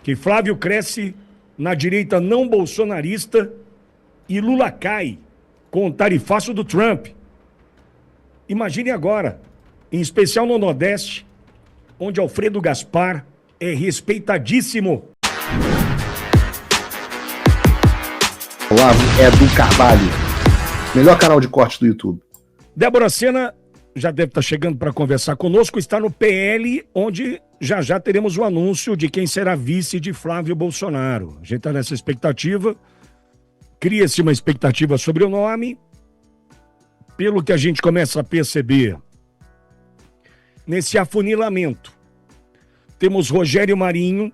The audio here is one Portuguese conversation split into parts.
que Flávio cresce na direita não bolsonarista e Lula cai com o tarifaço do Trump. Imagine agora, em especial no Nordeste, onde Alfredo Gaspar é respeitadíssimo. Olavo é do Carvalho, melhor canal de corte do YouTube. Débora Sena já deve estar chegando para conversar conosco, está no PL, onde já teremos o anúncio de quem será vice de Flávio Bolsonaro. A gente está nessa expectativa, cria-se uma expectativa sobre o nome, pelo que a gente começa a perceber nesse afunilamento. Temos Rogério Marinho,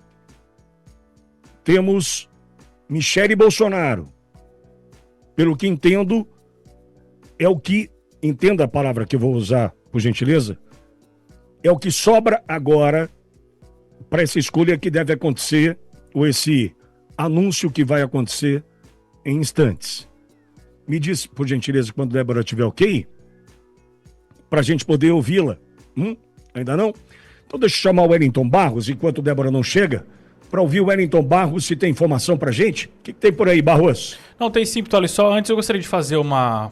temos Michele Bolsonaro. Pelo que entendo, é o que, entenda a palavra que eu vou usar, por gentileza, é o que sobra agora para essa escolha que deve acontecer, ou esse anúncio que vai acontecer em instantes. Me diz, por gentileza, quando a Débora estiver ok, para a gente poder ouvi-la. Ainda não? Então deixa eu chamar o Wellington Barros, enquanto a Débora não chega, para ouvir o Wellington Barros, se tem informação para a gente. O que tem por aí, Barros? Não, tem sim, Pitoli. Só antes eu gostaria de fazer uma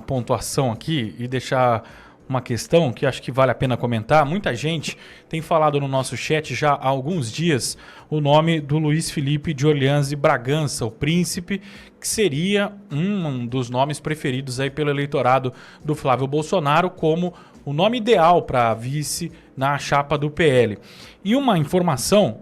pontuação aqui e deixar uma questão que acho que vale a pena comentar. Muita gente tem falado no nosso chat já há alguns dias o nome do Luiz Felipe de Orleans e Bragança, o príncipe, que seria um dos nomes preferidos aí pelo eleitorado do Flávio Bolsonaro como o nome ideal para vice na chapa do PL. E uma informação,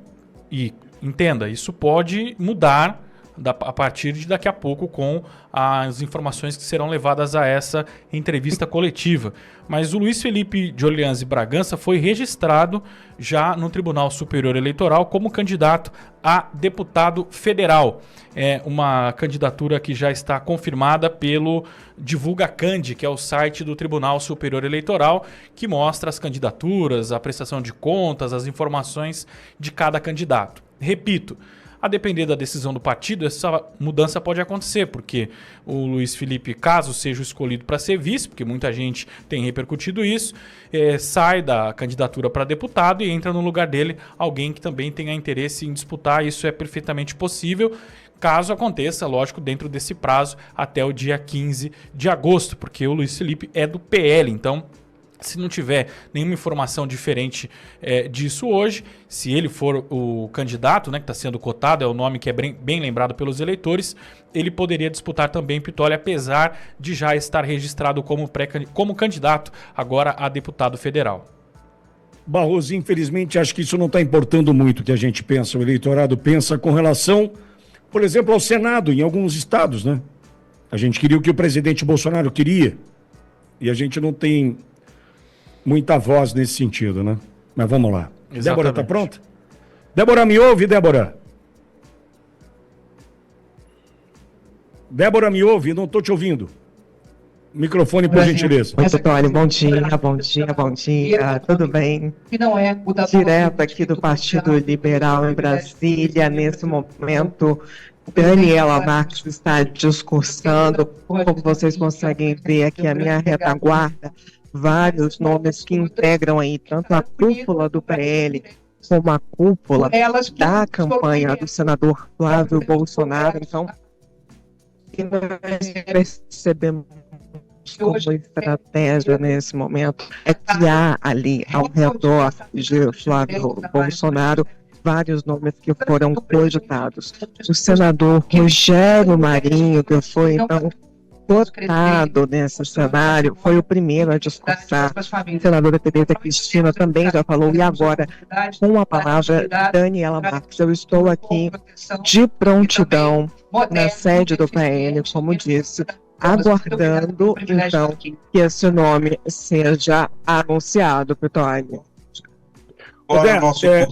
e entenda, isso pode mudar a partir de daqui a pouco com as informações que serão levadas a essa entrevista coletiva. Mas o Luiz Felipe de Orleans e Bragança foi registrado já no Tribunal Superior Eleitoral como candidato a deputado federal. É uma candidatura que já está confirmada pelo DivulgaCand, que é o site do Tribunal Superior Eleitoral, que mostra as candidaturas, a prestação de contas, as informações de cada candidato. Repito, a depender da decisão do partido, essa mudança pode acontecer, porque o Luiz Felipe, caso seja escolhido para ser vice, porque muita gente tem repercutido isso, sai da candidatura para deputado e entra no lugar dele alguém que também tenha interesse em disputar. Isso é perfeitamente possível, caso aconteça, lógico, dentro desse prazo até o dia 15 de agosto, porque o Luiz Felipe é do PL, então se não tiver nenhuma informação diferente disso hoje, se ele for o candidato, né, que está sendo cotado, é o nome que é bem lembrado pelos eleitores, ele poderia disputar também Pitoli, apesar de já estar registrado como candidato agora a deputado federal. Barroso, infelizmente, acho que isso não está importando muito o que a gente pensa, o eleitorado pensa com relação, por exemplo, ao Senado em alguns estados, né? A gente queria o que o presidente Bolsonaro queria e a gente não tem muita voz nesse sentido, né? Mas vamos lá. Exatamente. Débora, tá pronta? Débora, me ouve, Débora? Débora, me ouve? Não tô te ouvindo. Microfone, por gentileza. Oi, Pitoli, bom dia, tudo bem? Direto aqui do Partido Liberal em Brasília, nesse momento, Daniela Marques está discursando, como vocês conseguem ver aqui a minha retaguarda, vários nomes que integram aí tanto a cúpula do PL como a cúpula da campanha do senador Flávio Bolsonaro. Então, que nós percebemos como estratégia nesse momento é que há ali ao redor de Flávio Bolsonaro vários nomes que foram cogitados. O senador Rogério Marinho, que foi então cotado nesse cenário, foi o primeiro a discursar. A senadora Tereza Cristina também já falou, e agora, com a palavra, Daniela Marques. Eu estou aqui de prontidão na sede do PL, como disse, aguardando, então, que esse nome seja anunciado, Pitoli.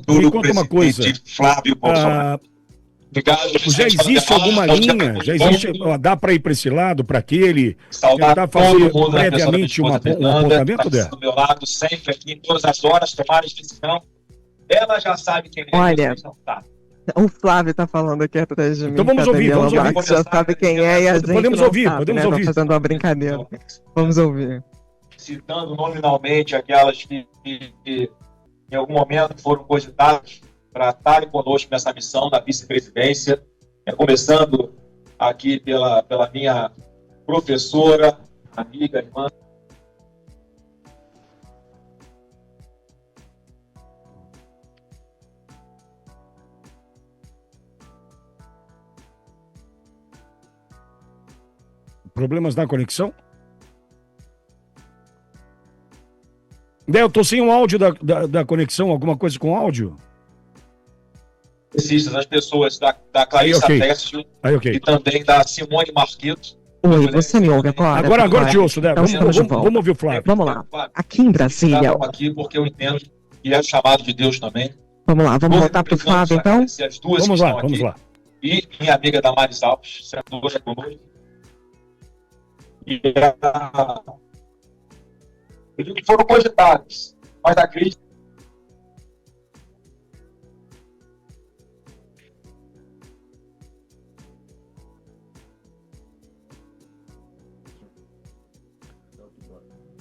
Me conta uma coisa. Flávio Bolsonaro. Já existe alguma linha? Já existe? Dá para ir para esse lado, para aquele? Tentar fazer previamente um apontamento dela? Do meu lado, sempre aqui, em todas as horas, tomar a decisão. Ela já sabe quem é. Olha, o Flávio está falando aqui atrás de mim. Então vamos ouvir, vamos ouvir. Já sabe quem é e a gente podemos não ouvir, sabe, podemos né? ouvir. Tá fazendo uma brincadeira. Vamos ouvir. Citando nominalmente aquelas que em algum momento foram cogitadas para estarem conosco nessa missão da vice-presidência, começando aqui pela minha professora, amiga, irmã. Problemas na conexão? Eu tô sem o áudio da conexão, alguma coisa com áudio? As pessoas da Clarissa Teste e também da Simone Marquito. Oi, você me ouve agora? Agora te ouço, né? Então, vamos ouvir o Flávio. Vamos lá. Aqui em Brasília... Aqui porque eu entendo que é chamado de Deus também. Vamos lá, vamos voltar pro Flávio, então? Vamos lá. E minha amiga Damares Alves, senadora conosco. E eu digo que foram cogitados, mas a crítica.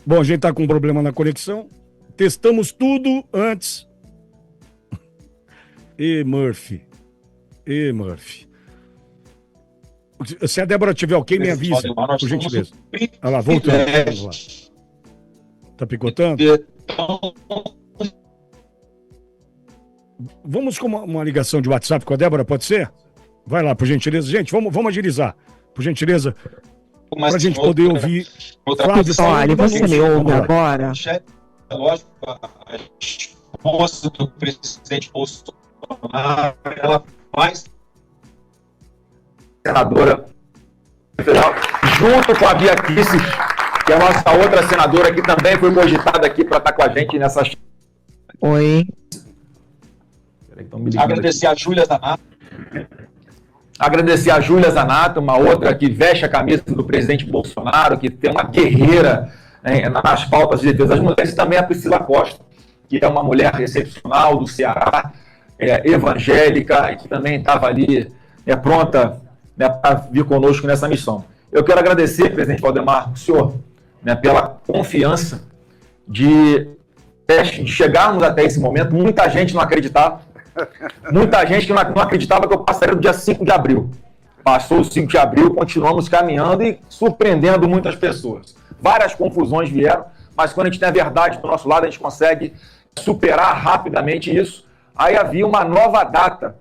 Bom, a gente tá com um problema na conexão. Testamos tudo antes. Murphy. Se a Débora tiver ok, me avisa, por gentileza. Olha lá, voltando. Vamos lá. Tá picotando? Vamos com uma ligação de WhatsApp com a Débora, pode ser? Vai lá, por gentileza. Gente, vamos agilizar. Por gentileza, pra gente poder ouvir. Flávio, olha, você me ouve agora? É lógico, a esposa do presidente Bolsonaro, ela faz senadora federal, junto com a Bia Kicis, que é a nossa outra senadora que também foi cogitada aqui para estar com a gente nessa... Oi. Agradecer a Júlia Zanato, uma outra que veste a camisa do presidente Bolsonaro, que tem uma guerreira nas pautas de defesa das mulheres, e também a Priscila Costa, que é uma mulher excepcional do Ceará, evangélica, e que também estava ali pronta para vir conosco nessa missão. Eu quero agradecer, presidente Valdemar, o senhor, pela confiança de chegarmos até esse momento. Muita gente não acreditava. Muita gente que não acreditava que eu passaria no dia 5 de abril. Passou o 5 de abril, continuamos caminhando e surpreendendo muitas pessoas. Várias confusões vieram, mas quando a gente tem a verdade do nosso lado, a gente consegue superar rapidamente isso. Aí havia uma nova data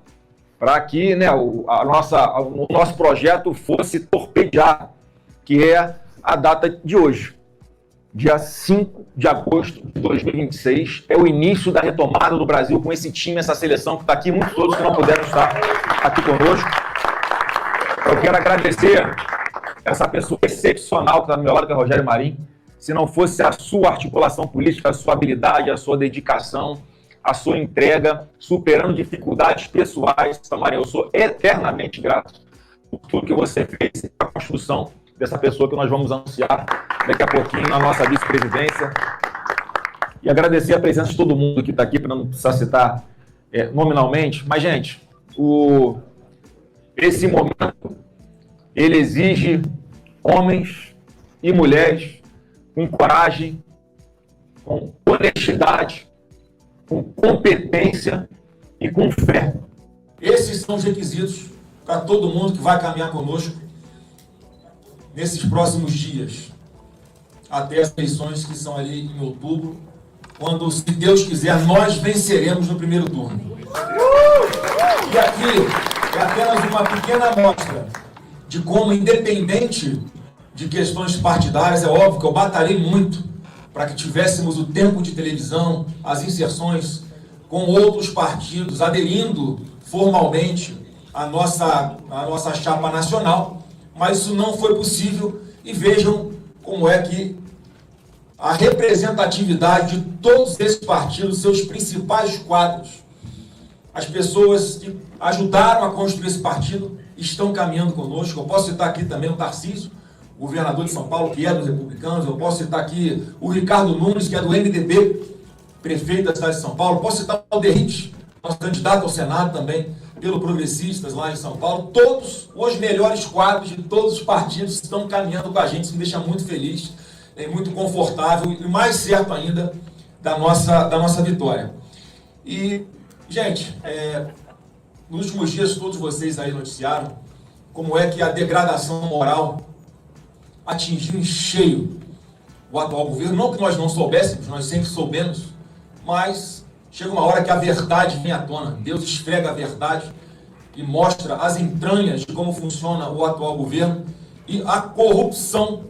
para que o nosso projeto fosse torpedeado, que é a data de hoje. Dia 5 de agosto de 2026 é o início da retomada do Brasil com esse time, essa seleção que está aqui, muitos outros que não puderam estar aqui conosco. Eu quero agradecer essa pessoa excepcional que está do meu lado, que é o Rogério Marinho. Se não fosse a sua articulação política, a sua habilidade, a sua dedicação, a sua entrega, superando dificuldades pessoais, Marinho, eu sou eternamente grato por tudo que você fez para a construção dessa pessoa que nós vamos anunciar daqui a pouquinho na nossa vice-presidência. E agradecer a presença de todo mundo que está aqui, para não precisar citar nominalmente. Mas, gente, esse momento, ele exige homens e mulheres com coragem, com honestidade, com competência e com fé. Esses são os requisitos para todo mundo que vai caminhar conosco nesses próximos dias, até as eleições que são ali em outubro, quando, se Deus quiser, nós venceremos no primeiro turno. E aqui é apenas uma pequena amostra de como, independente de questões partidárias, é óbvio que eu batalhei muito para que tivéssemos o tempo de televisão, as inserções com outros partidos, aderindo formalmente à nossa chapa nacional, mas isso não foi possível, e vejam como é que a representatividade de todos esses partidos, seus principais quadros, as pessoas que ajudaram a construir esse partido, estão caminhando conosco. Eu posso citar aqui também o Tarcísio, governador de São Paulo, que é dos republicanos. Eu posso citar aqui o Ricardo Nunes, que é do MDB, prefeito da cidade de São Paulo. Posso citar o Derrite, nosso candidato ao Senado também, pelo Progressistas lá em São Paulo. Todos os melhores quadros de todos os partidos estão caminhando com a gente. Isso me deixa muito feliz, muito confortável e mais certo ainda da nossa vitória. E Gente, nos últimos dias todos vocês aí noticiaram como é que a degradação moral atingiu em cheio o atual governo. Não que nós não soubéssemos, nós sempre soubemos, mas chega uma hora que a verdade vem à tona. Deus esfrega a verdade e mostra as entranhas de como funciona o atual governo e a corrupção,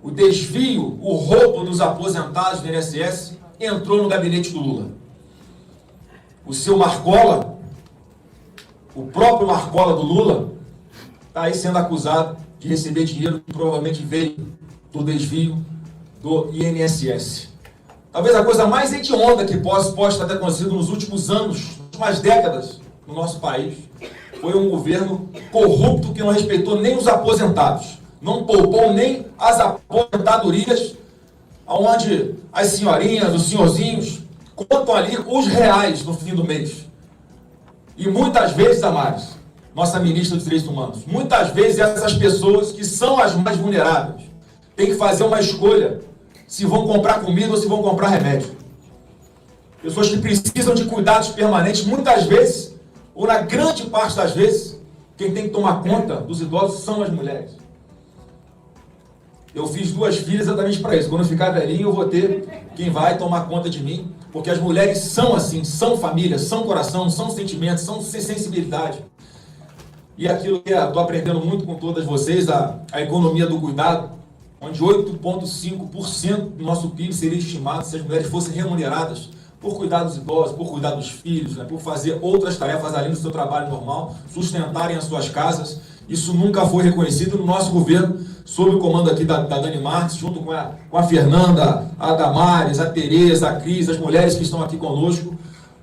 o desvio, o roubo dos aposentados do INSS entrou no gabinete do Lula. O seu Marcola, o próprio Marcola do Lula, está aí sendo acusado de receber dinheiro que provavelmente veio do desvio do INSS. Talvez a coisa mais hedionda que possa ter acontecido nos últimos anos, nas últimas décadas no nosso país, foi um governo corrupto que não respeitou nem os aposentados, não poupou nem as aposentadorias, onde as senhorinhas, os senhorzinhos, contam ali os reais no fim do mês. E muitas vezes, Damares, nossa ministra dos Direitos Humanos, muitas vezes essas pessoas que são as mais vulneráveis têm que fazer uma escolha se vão comprar comida ou se vão comprar remédio. Pessoas que precisam de cuidados permanentes, muitas vezes, ou na grande parte das vezes, quem tem que tomar conta dos idosos são as mulheres. Eu fiz 2 filhas exatamente para isso. Quando eu ficar velhinho, eu vou ter quem vai tomar conta de mim, porque as mulheres são assim, são família, são coração, são sentimentos, são sensibilidade. E aquilo que eu estou aprendendo muito com todas vocês, a economia do cuidado, onde 8,5% do nosso PIB seria estimado se as mulheres fossem remuneradas por cuidar dos idosos, por cuidar dos filhos, né, por fazer outras tarefas além do seu trabalho normal, sustentarem as suas casas. Isso nunca foi reconhecido no nosso governo, sob o comando aqui da Dani Marques, junto com a Fernanda, a Damares, a Tereza, a Cris, as mulheres que estão aqui conosco.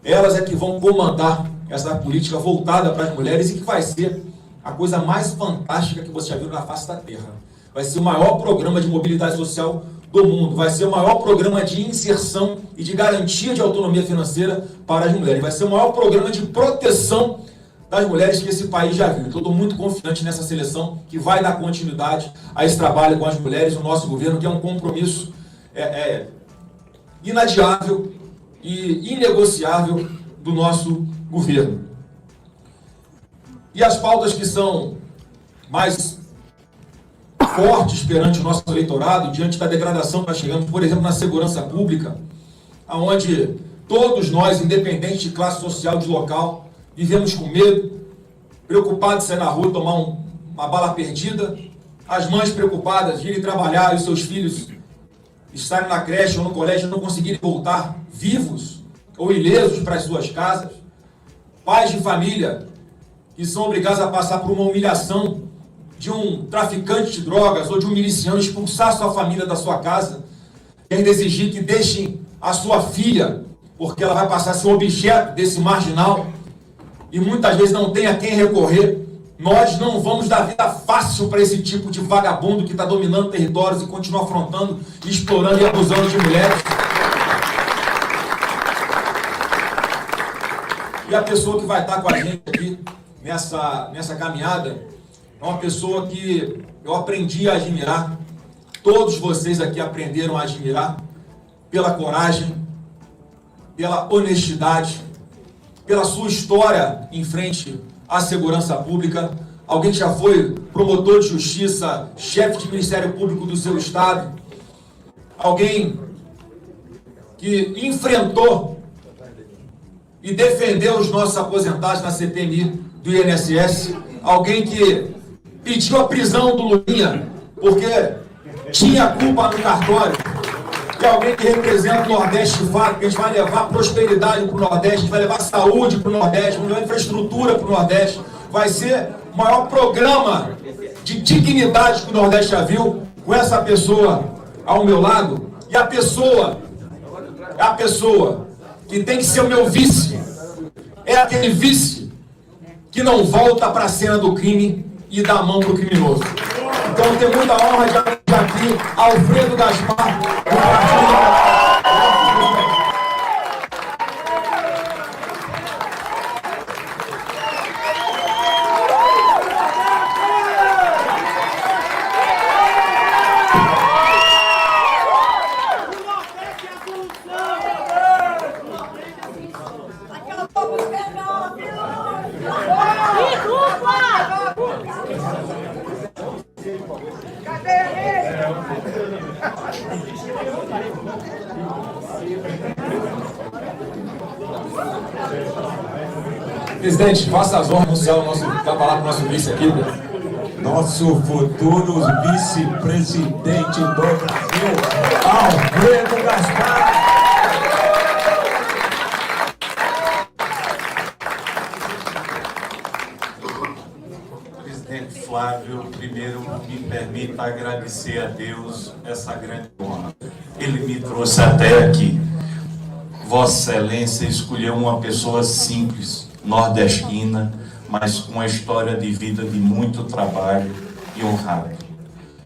Elas é que vão comandar essa política voltada para as mulheres e que vai ser a coisa mais fantástica que você já viu na face da Terra. Vai ser o maior programa de mobilidade social do mundo, vai ser o maior programa de inserção e de garantia de autonomia financeira para as mulheres, vai ser o maior programa de proteção das mulheres que esse país já viu. Estou muito confiante nessa seleção que vai dar continuidade a esse trabalho com as mulheres, o nosso governo, que é um compromisso inadiável e inegociável do nosso governo. E as pautas que são mais fortes perante o nosso eleitorado, diante da degradação que nós chegamos, por exemplo, na segurança pública, onde todos nós, independente de classe social, de local, vivemos com medo, preocupados de sair na rua e tomar uma bala perdida, as mães preocupadas de irem trabalhar e os seus filhos estarem na creche ou no colégio e não conseguirem voltar vivos ou ilesos para as suas casas, pais de família que são obrigados a passar por uma humilhação de um traficante de drogas ou de um miliciano expulsar sua família da sua casa e ainda exigir que deixem a sua filha, porque ela vai passar a ser um objeto desse marginal e muitas vezes não tem a quem recorrer. Nós não vamos dar vida fácil para esse tipo de vagabundo que está dominando territórios e continua afrontando, explorando e abusando de mulheres. E a pessoa que vai estar com a gente aqui nessa caminhada é uma pessoa que eu aprendi a admirar, todos vocês aqui aprenderam a admirar, pela coragem, pela honestidade, pela sua história em frente à segurança pública, alguém que já foi promotor de justiça, chefe de Ministério Público do seu estado, alguém que enfrentou e defendeu os nossos aposentados na CPMI do INSS, alguém que pediu a prisão do Lulinha porque tinha culpa no cartório, que é alguém que representa o Nordeste de fato, que a gente vai levar prosperidade para o Nordeste, a gente vai levar saúde para o Nordeste, vai levar infraestrutura para o Nordeste, vai ser o maior programa de dignidade que o Nordeste já viu, com essa pessoa ao meu lado, e a pessoa que tem que ser o meu vice, é aquele vice que não volta para a cena do crime e dá a mão para o criminoso. Então eu tenho muita honra de apresentar aqui Alfredo Gaspar, do Partido Presidente, faça as honras anunciar o nosso, falar para o nosso vice aqui. Nosso futuro vice-presidente do Brasil, Alfredo Gaspar. Presidente Flávio, primeiro me permita agradecer a Deus essa grande honra. Ele me trouxe até aqui. Vossa Excelência escolheu uma pessoa simples, nordestina, mas com uma história de vida de muito trabalho e honrado.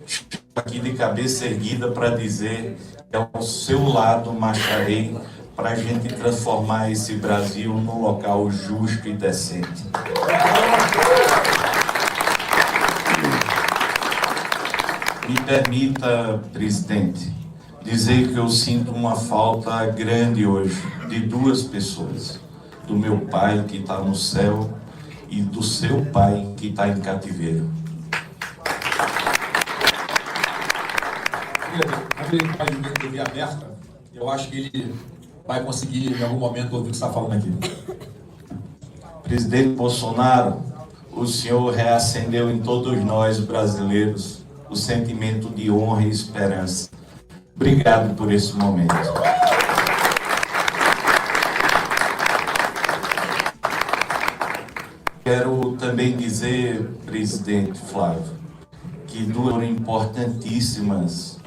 Estou aqui de cabeça erguida para dizer que ao seu lado marcharei para a gente transformar esse Brasil num local justo e decente. Me permita, presidente, dizer que eu sinto uma falta grande hoje de duas pessoas, do meu pai que está no céu e do seu pai que está em cativeiro. Ele está de TV aberta, eu acho que ele vai conseguir em algum momento ouvir o que você está falando aqui. Presidente Bolsonaro, o senhor reacendeu em todos nós brasileiros o sentimento de honra e esperança. Obrigado por esse momento. Quero também dizer, presidente Flávio, que duas importantíssimas,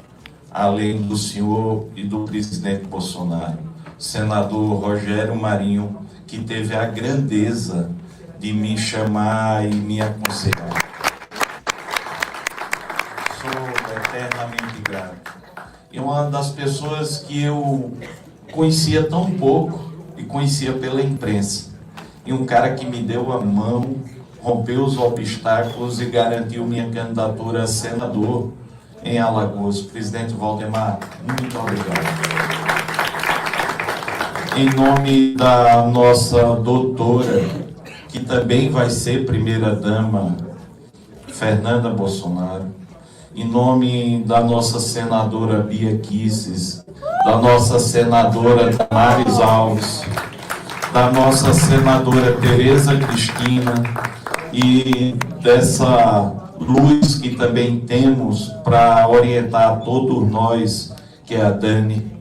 além do senhor e do presidente Bolsonaro, senador Rogério Marinho, que teve a grandeza de me chamar e me aconselhar. Sou eternamente grato. É uma das pessoas que eu conhecia tão pouco e conhecia pela imprensa. E um cara que me deu a mão, rompeu os obstáculos e garantiu minha candidatura a senador em Alagoas. Presidente Valdemar, muito obrigado. Em nome da nossa doutora, que também vai ser primeira-dama, Fernanda Bolsonaro, em nome da nossa senadora Bia Kicis, da nossa senadora Damares Alves, da nossa senadora Tereza Cristina e dessa luz que também temos para orientar todos nós, que é a Dani.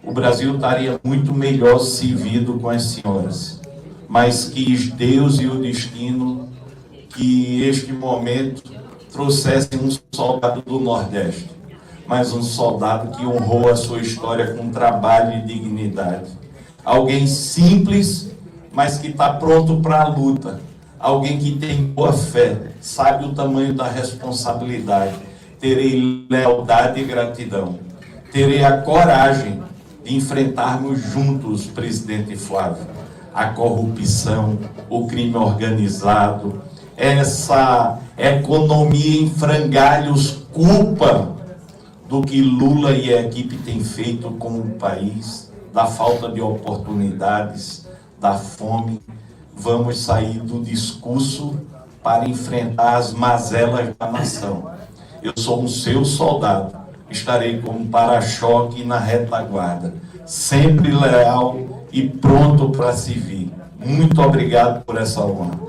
O Brasil estaria muito melhor servido com as senhoras, mas quis Deus e o destino que este momento trouxesse um soldado do Nordeste, mas um soldado que honrou a sua história com trabalho e dignidade. Alguém simples, mas que está pronto para a luta. Alguém que tem boa fé, sabe o tamanho da responsabilidade. Terei lealdade e gratidão. Terei a coragem de enfrentarmos juntos, presidente Flávio, a corrupção, o crime organizado, essa economia em frangalhos, culpa do que Lula e a equipe têm feito com o país, da falta de oportunidades, da fome. Vamos sair do discurso para enfrentar as mazelas da nação. Eu sou um seu soldado, estarei como para-choque na retaguarda, sempre leal e pronto para servir. Muito obrigado por essa honra.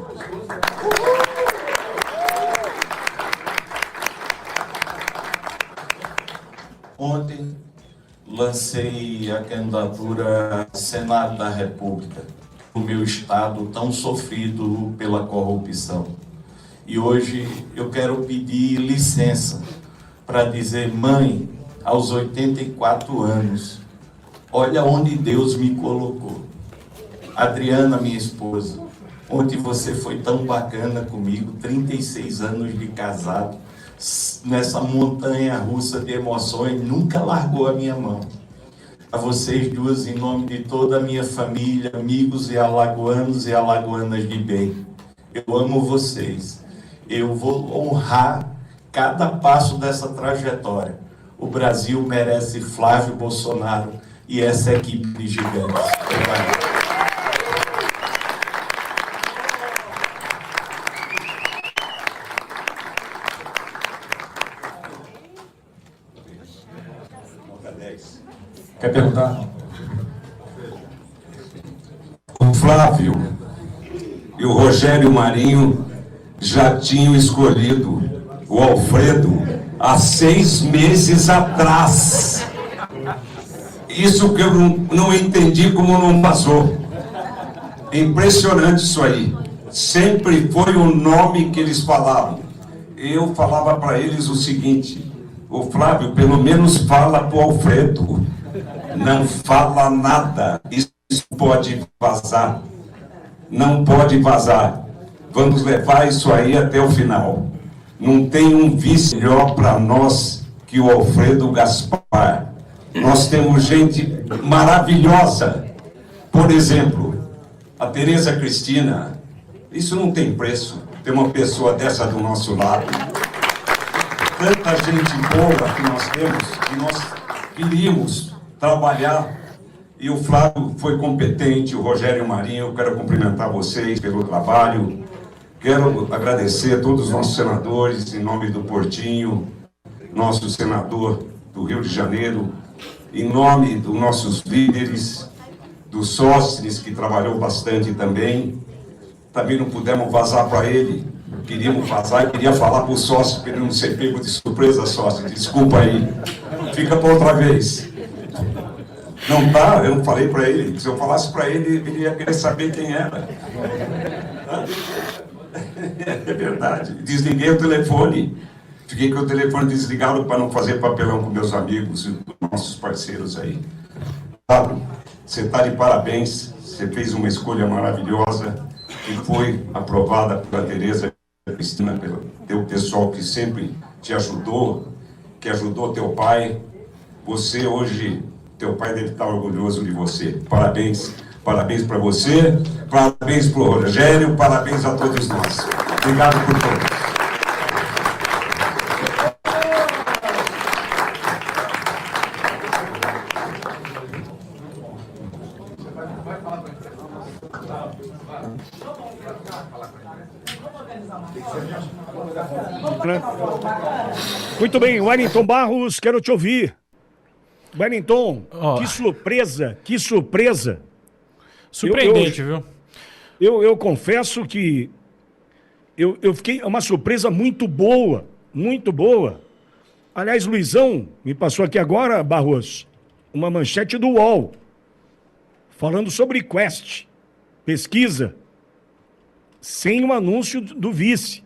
Ontem lancei a candidatura a Senado da República, o meu estado tão sofrido pela corrupção. E hoje eu quero pedir licença para dizer, mãe, aos 84 anos, olha onde Deus me colocou. Adriana, minha esposa, ontem você foi tão bacana comigo, 36 anos de casado, nessa montanha russa de emoções, nunca largou a minha mão. A vocês duas, em nome de toda a minha família, amigos e alagoanos e alagoanas de bem, eu amo vocês. Eu vou honrar cada passo dessa trajetória. O Brasil merece Flávio Bolsonaro e essa equipe de gigantes. Obrigado. Quer perguntar? O Flávio, e o Rogério Marinho já tinham escolhido o Alfredo há 6 meses atrás. Isso que eu não entendi como não vazou. Impressionante isso aí. Sempre foi o nome que eles falavam. Eu falava para eles o seguinte: ô Flávio, pelo menos fala pro Alfredo. Não fala nada. Isso pode vazar. Não pode vazar. Vamos levar isso aí até o final. Não tem um vice melhor para nós que o Alfredo Gaspar. Nós temos gente maravilhosa. Por exemplo, a Tereza Cristina. Isso não tem preço, ter uma pessoa dessa do nosso lado. Tanta gente boa que nós temos, que nós queríamos trabalhar. E o Flávio foi competente, o Rogério Marinho, eu quero cumprimentar vocês pelo trabalho. Quero agradecer a todos os nossos senadores, em nome do Portinho, nosso senador do Rio de Janeiro, em nome dos nossos líderes, do Sócrates, que trabalhou bastante também. Também não pudemos vazar para ele. Queríamos vazar e queria falar para o sócio, para ele não ser pego de surpresa, sócio. Desculpa aí. Fica para outra vez. Não tá, eu não falei para ele. Se eu falasse para ele, ele ia querer saber quem era. É verdade. Desliguei o telefone. Fiquei com o telefone desligado para não fazer papelão com meus amigos e nossos parceiros aí. Fábio, você está de parabéns. Você fez uma escolha maravilhosa que foi aprovada pela Tereza Cristina, pelo teu pessoal que sempre te ajudou, que ajudou teu pai. Você hoje, teu pai deve estar orgulhoso de você. Parabéns, parabéns para você, parabéns para o Rogério, parabéns a todos nós. Obrigado por todos. Muito bem, Wellington Barros, quero te ouvir. Wellington, que surpresa, que surpresa. Surpreendente, viu? Eu confesso que eu fiquei uma surpresa muito boa, muito boa. Aliás, Luizão me passou aqui agora, Barros, uma manchete do UOL, falando sobre Quest, pesquisa, sem o anúncio do vice,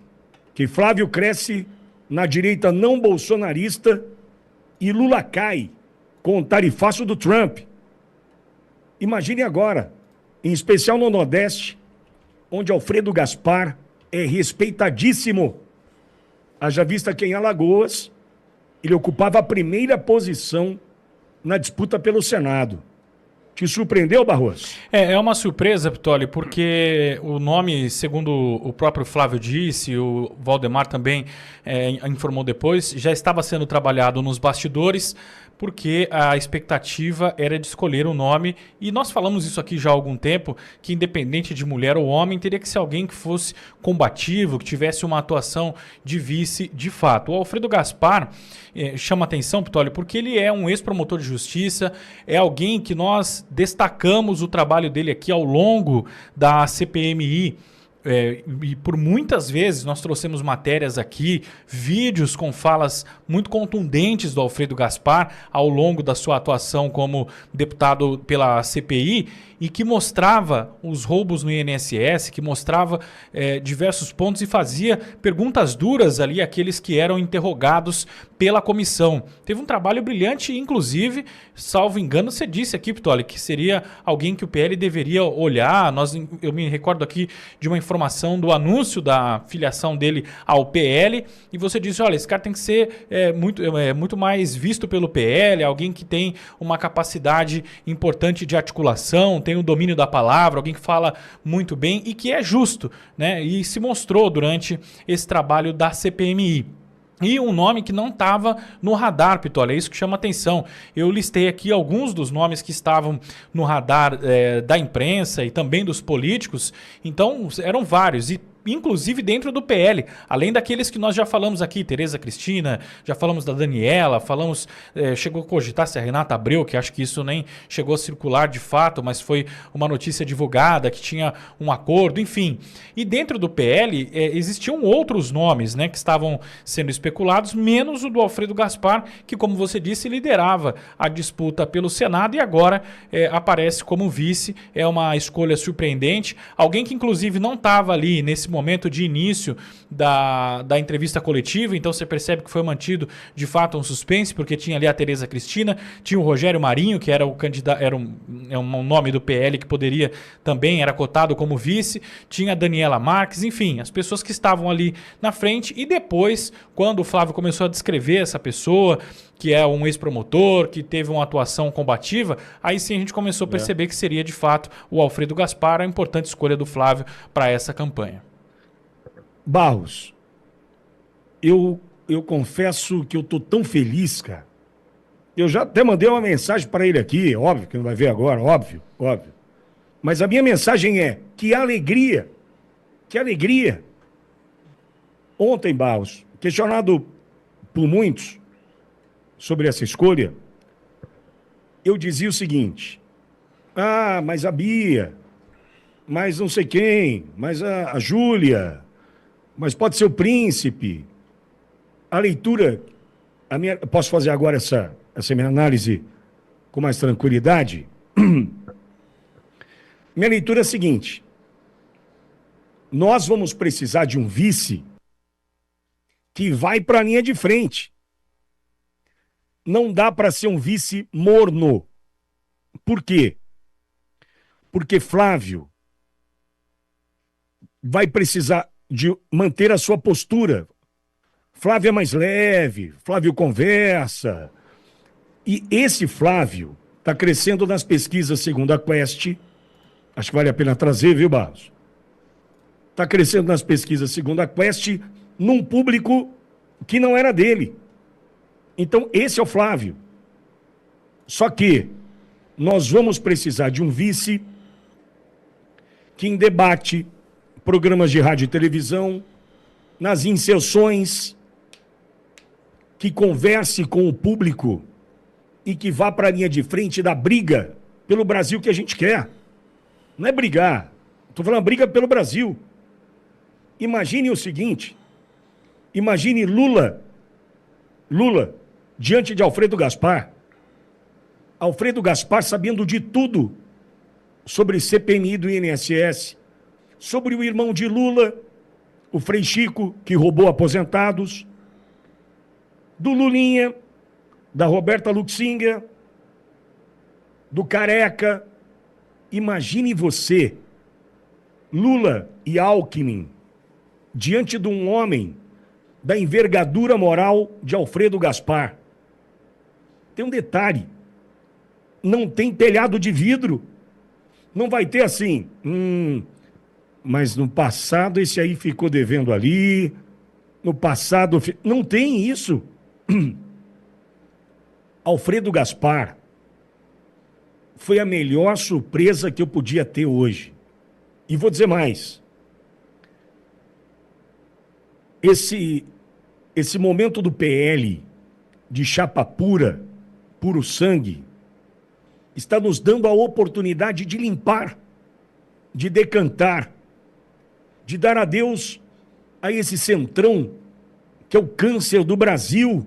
que Flávio cresce na direita não bolsonarista e Lula cai com o tarifaço do Trump. Imagine agora, em especial no Nordeste, onde Alfredo Gaspar é respeitadíssimo. Haja vista que em Alagoas ele ocupava a primeira posição na disputa pelo Senado. Te surpreendeu, Barros? É uma surpresa, Pitoli, porque o nome, segundo o próprio Flávio disse, o Valdemar também informou depois, já estava sendo trabalhado nos bastidores, porque a expectativa era de escolher um nome, e nós falamos isso aqui já há algum tempo, que independente de mulher ou homem, teria que ser alguém que fosse combativo, que tivesse uma atuação de vice de fato. O Alfredo Gaspar chama atenção, Pitoli, porque ele é um ex-promotor de justiça, é alguém que nós destacamos o trabalho dele aqui ao longo da CPMI, e por muitas vezes nós trouxemos matérias aqui, vídeos com falas muito contundentes do Alfredo Gaspar ao longo da sua atuação como deputado pela CPI, e que mostrava os roubos no INSS, que mostrava diversos pontos e fazia perguntas duras ali àqueles que eram interrogados pela comissão. Teve um trabalho brilhante, inclusive, salvo engano, você disse aqui, Pitoli, que seria alguém que o PL deveria olhar. Eu me recordo aqui de uma informação do anúncio da filiação dele ao PL, e você disse, olha, esse cara tem que ser muito mais visto pelo PL, alguém que tem uma capacidade importante de articulação, tem o domínio da palavra, alguém que fala muito bem e que é justo, né? E se mostrou durante esse trabalho da CPMI. E um nome que não estava no radar, Pitoli, é isso que chama atenção. Eu listei aqui alguns dos nomes que estavam no radar da imprensa e também dos políticos, então eram vários, e inclusive dentro do PL, além daqueles que nós já falamos aqui, Tereza Cristina, já falamos da Daniela, chegou a cogitar se a Renata Abreu, que acho que isso nem chegou a circular de fato, mas foi uma notícia divulgada que tinha um acordo, enfim. E dentro do PL existiam outros nomes, né, que estavam sendo especulados, menos o do Alfredo Gaspar, que, como você disse, liderava a disputa pelo Senado e agora aparece como vice. É uma escolha surpreendente, alguém que inclusive não estava ali nesse momento de início da entrevista coletiva, então você percebe que foi mantido de fato um suspense, porque tinha ali a Tereza Cristina, tinha o Rogério Marinho, que era o candidato, era um nome do PL que poderia também, era cotado como vice, tinha a Daniela Marques, enfim, as pessoas que estavam ali na frente. E depois, quando o Flávio começou a descrever essa pessoa, que é um ex-promotor, que teve uma atuação combativa, aí sim a gente começou a perceber que seria de fato o Alfredo Gaspar, a importante escolha do Flávio para essa campanha. Barros, eu confesso que eu tô tão feliz, cara. Eu já até mandei uma mensagem para ele aqui, óbvio que não vai ver agora, óbvio. Mas a minha mensagem é: que alegria, que alegria. Ontem, Barros, questionado por muitos sobre essa escolha, eu dizia o seguinte: mas a Bia, mas não sei quem, mas a Júlia, mas pode ser o Príncipe. A leitura, posso fazer agora essa minha análise com mais tranquilidade? Minha leitura é a seguinte: nós vamos precisar de um vice que vai para a linha de frente. Não dá para ser um vice morno. Por quê? Porque Flávio vai precisar de manter a sua postura. Flávio é mais leve, Flávio conversa. E esse Flávio está crescendo nas pesquisas segundo a Quest. Acho que vale a pena trazer, viu, Barros? Está crescendo nas pesquisas segundo a Quest num público que não era dele. Então, esse é o Flávio. Só que nós vamos precisar de um vice que, em debate, programas de rádio e televisão, nas inserções, que converse com o público e que vá para a linha de frente da briga pelo Brasil que a gente quer. Não é brigar, estou falando briga pelo Brasil. Imagine o seguinte: imagine Lula diante de Alfredo Gaspar. Alfredo Gaspar sabendo de tudo sobre CPMI do INSS, sobre o irmão de Lula, o Frei Chico, que roubou aposentados, do Lulinha, da Roberta Luxinger, do Careca. Imagine você, Lula e Alckmin, diante de um homem da envergadura moral de Alfredo Gaspar. Tem um detalhe: não tem telhado de vidro. Não vai ter assim, mas no passado esse aí ficou devendo ali, no passado... Não tem isso. Alfredo Gaspar foi a melhor surpresa que eu podia ter hoje. E vou dizer mais. Esse momento do PL, de chapa pura, puro sangue, está nos dando a oportunidade de limpar, de decantar, de dar adeus a esse centrão que é o câncer do Brasil.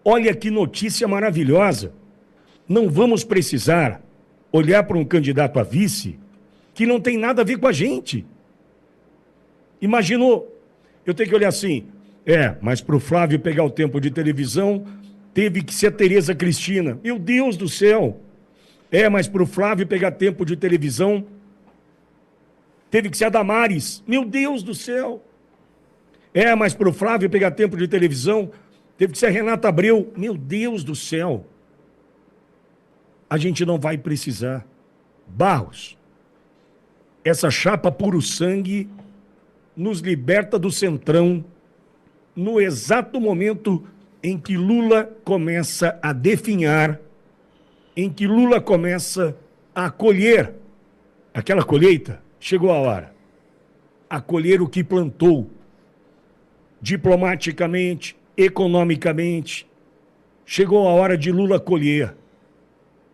Olha que notícia maravilhosa. Não vamos precisar olhar para um candidato a vice que não tem nada a ver com a gente. Imaginou? Eu tenho que olhar assim, mas para o Flávio pegar o tempo de televisão, teve que ser a Tereza Cristina. Meu Deus do céu! Mas para o Flávio pegar tempo de televisão, teve que ser a Damares. Meu Deus do céu! Mas para o Flávio pegar tempo de televisão, teve que ser a Renata Abreu. Meu Deus do céu! A gente não vai precisar. Barros, essa chapa puro sangue nos liberta do centrão no exato momento em que Lula começa a definhar, em que Lula começa a colher aquela colheita. Chegou a hora. a colher o que plantou. Diplomaticamente, economicamente, chegou a hora de Lula colher.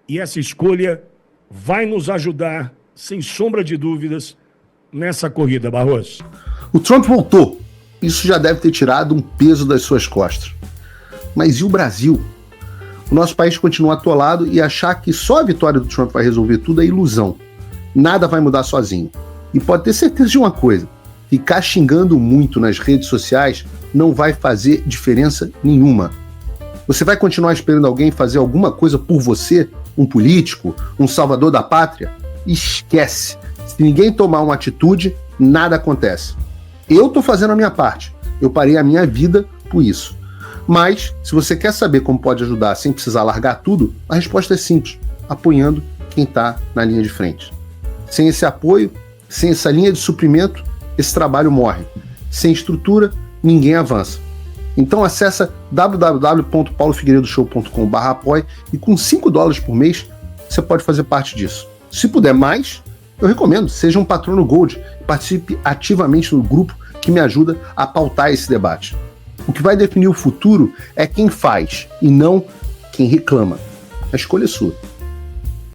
E essa escolha vai nos ajudar, sem sombra de dúvidas, nessa corrida, Barroso. O Trump voltou. Isso já deve ter tirado um peso das suas costas. Mas e o Brasil? O nosso país continua atolado e achar que só a vitória do Trump vai resolver tudo é ilusão. Nada vai mudar sozinho. E pode ter certeza de uma coisa: ficar xingando muito nas redes sociais não vai fazer diferença nenhuma. Você vai continuar esperando alguém fazer alguma coisa por você? Um político? Um salvador da pátria? Esquece. Se ninguém tomar uma atitude, nada acontece. Eu tô fazendo a minha parte. Eu parei a minha vida por isso. Mas, se você quer saber como pode ajudar sem precisar largar tudo, a resposta é simples: apoiando quem tá na linha de frente. Sem esse apoio, sem essa linha de suprimento, esse trabalho morre. Sem estrutura, ninguém avança. Então acessa www.paulofigueiredoshow.com/apoie e com $5 por mês você pode fazer parte disso. Se puder mais, eu recomendo, seja um patrono Gold e participe ativamente no grupo que me ajuda a pautar esse debate. O que vai definir o futuro é quem faz e não quem reclama. A escolha é sua.